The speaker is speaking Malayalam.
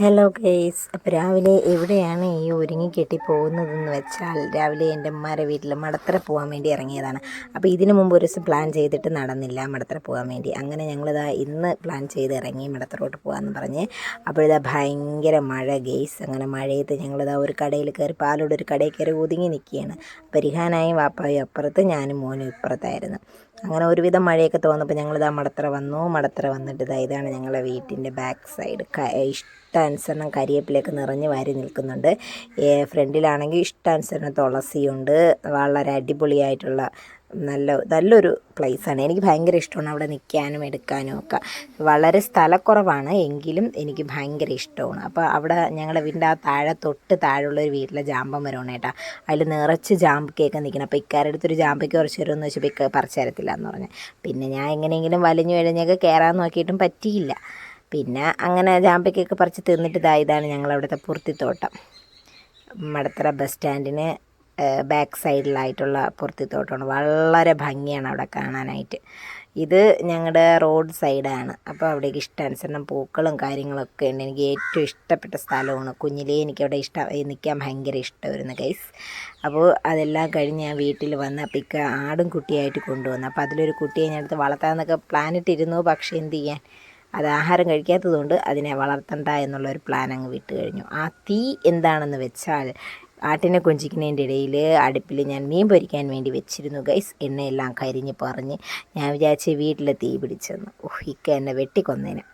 ഹലോ ഗൈസ്, അപ്പോൾ രാവിലെ എവിടെയാണ് ഈ ഒരുങ്ങിക്കെട്ടി പോകുന്നതെന്ന് വെച്ചാൽ രാവിലെ എൻ്റെ ഉമ്മാരെ വീട്ടിൽ മടത്തറ പോകാൻ വേണ്ടി ഇറങ്ങിയതാണ്. അപ്പോൾ ഇതിനു മുമ്പ് ഒരു ദിവസം പ്ലാൻ ചെയ്തിട്ട് നടന്നില്ല മടത്തറ പോകാൻ വേണ്ടി. അങ്ങനെ ഞങ്ങളിതാ ഇന്ന് പ്ലാൻ ചെയ്ത് ഇറങ്ങി മടത്തറോട്ട് പോകാമെന്ന് പറഞ്ഞ്. അപ്പോഴിതാ ഭയങ്കര മഴ ഗൈസ്. അങ്ങനെ മഴയത്ത് ഞങ്ങളിതാ ഒരു കടയിൽ കയറി, പാലോട് ഒരു കടയിൽ കയറി ഒതുങ്ങി നിൽക്കുകയാണ്. അപ്പോൾ റിഹാനായും വാപ്പായും അപ്പുറത്ത്, ഞാനും മോനും ഇപ്പുറത്തായിരുന്നു. അങ്ങനെ ഒരുവിധം മഴയൊക്കെ തോന്നപ്പോൾ ഞങ്ങളിതാ മടത്തറ വന്നു. മടത്തറ വന്നിട്ട് ഇതാണ് ഞങ്ങളുടെ വീട്ടിൻ്റെ ബാക്ക് സൈഡ്. ഇഷ്ടാനുസരണം കരിയേപ്പിലൊക്കെ നിറഞ്ഞ് വാരി നിൽക്കുന്നുണ്ട്. ഫ്രണ്ടിലാണെങ്കിൽ ഇഷ്ടാനുസരണം തുളസിയുണ്ട്. വളരെ അടിപൊളിയായിട്ടുള്ള നല്ലൊരു പ്ലേസാണ്. എനിക്ക് ഭയങ്കര ഇഷ്ടമാണ് അവിടെ നിൽക്കാനും എടുക്കാനും ഒക്കെ. വളരെ സ്ഥലക്കുറവാണ് എങ്കിലും എനിക്ക് ഭയങ്കര ഇഷ്ടമാണ്. അപ്പോൾ അവിടെ ഞങ്ങളുടെ വീടിൻ്റെ തൊട്ട് താഴെയുള്ളൊരു വീട്ടിലെ ജാമ്പം മരമാണ് കേട്ടോ. അതിൽ നിറച്ച് ജാമ്പക്കൊക്കെ നിൽക്കണം. അപ്പോൾ ഇക്കാരടുത്തൊരു ജാമ്പയ്ക്ക് കുറച്ച് തരുമെന്ന് വെച്ചപ്പോൾ ഇക്ക പറിച്ചു തരത്തില്ല എന്ന് പറഞ്ഞു. പിന്നെ ഞാൻ എങ്ങനെയെങ്കിലും വലിഞ്ഞു കഴിഞ്ഞൊക്കെ കയറാൻ നോക്കിയിട്ടും പറ്റിയില്ല. പിന്നെ അങ്ങനെ ജാമ്പയ്ക്കൊക്കെ പറിച്ച് തിന്നിട്ട് ഇതാണ് ഞങ്ങളവിടുത്തെ പൂർത്തിത്തോട്ടം. മടത്തറ ബസ് സ്റ്റാൻഡിന് ബാക്ക് സൈഡിലായിട്ടുള്ള പൂർത്തിത്തോട്ടമാണ്. വളരെ ഭംഗിയാണ് അവിടെ കാണാനായിട്ട്. ഇത് ഞങ്ങളുടെ റോഡ് സൈഡാണ്. അപ്പോൾ അവിടേക്ക് ഇഷ്ടാനുസരണം പൂക്കളും കാര്യങ്ങളൊക്കെ ഉണ്ട്. എനിക്ക് ഏറ്റവും ഇഷ്ടപ്പെട്ട സ്ഥലമാണ്. കുഞ്ഞിലേ എനിക്കവിടെ നിൽക്കാൻ ഭയങ്കര ഇഷ്ടമായിരുന്നു ഗൈസ്. അപ്പോൾ അതെല്ലാം കഴിഞ്ഞ് ഞാൻ വീട്ടിൽ വന്ന് അപ്പോൾ ആടും കുട്ടിയായിട്ട് കൊണ്ടുവന്നു. അപ്പോൾ അതിലൊരു കുട്ടിയെ ഞാൻ എടുത്ത് വളർത്താമെന്നൊക്കെ പ്ലാനിട്ടിരുന്നു. പക്ഷേ എന്ത് ചെയ്യാൻ, അത് ആഹാരം കഴിക്കാത്തതുകൊണ്ട് അതിനെ വളർത്തണ്ട എന്നുള്ളൊരു പ്ലാൻ അങ്ങ് വിട്ട് കഴിഞ്ഞു. ആ തീ എന്താണെന്ന് വെച്ചാൽ, ആട്ടിനെ കൊഞ്ചിക്കുന്നതിൻ്റെ ഇടയിൽ അടുപ്പിൽ ഞാൻ മീൻ പൊരിക്കാൻ വേണ്ടി വെച്ചിരുന്നു ഗൈസ്. എണ്ണയെല്ലാം കരിഞ്ഞ് പറഞ്ഞ് ഞാൻ വിചാരിച്ച് വീട്ടിൽ തീ പിടിച്ചെന്ന്. ഇക്ക എന്നെ വെട്ടിക്കൊന്നേനെ.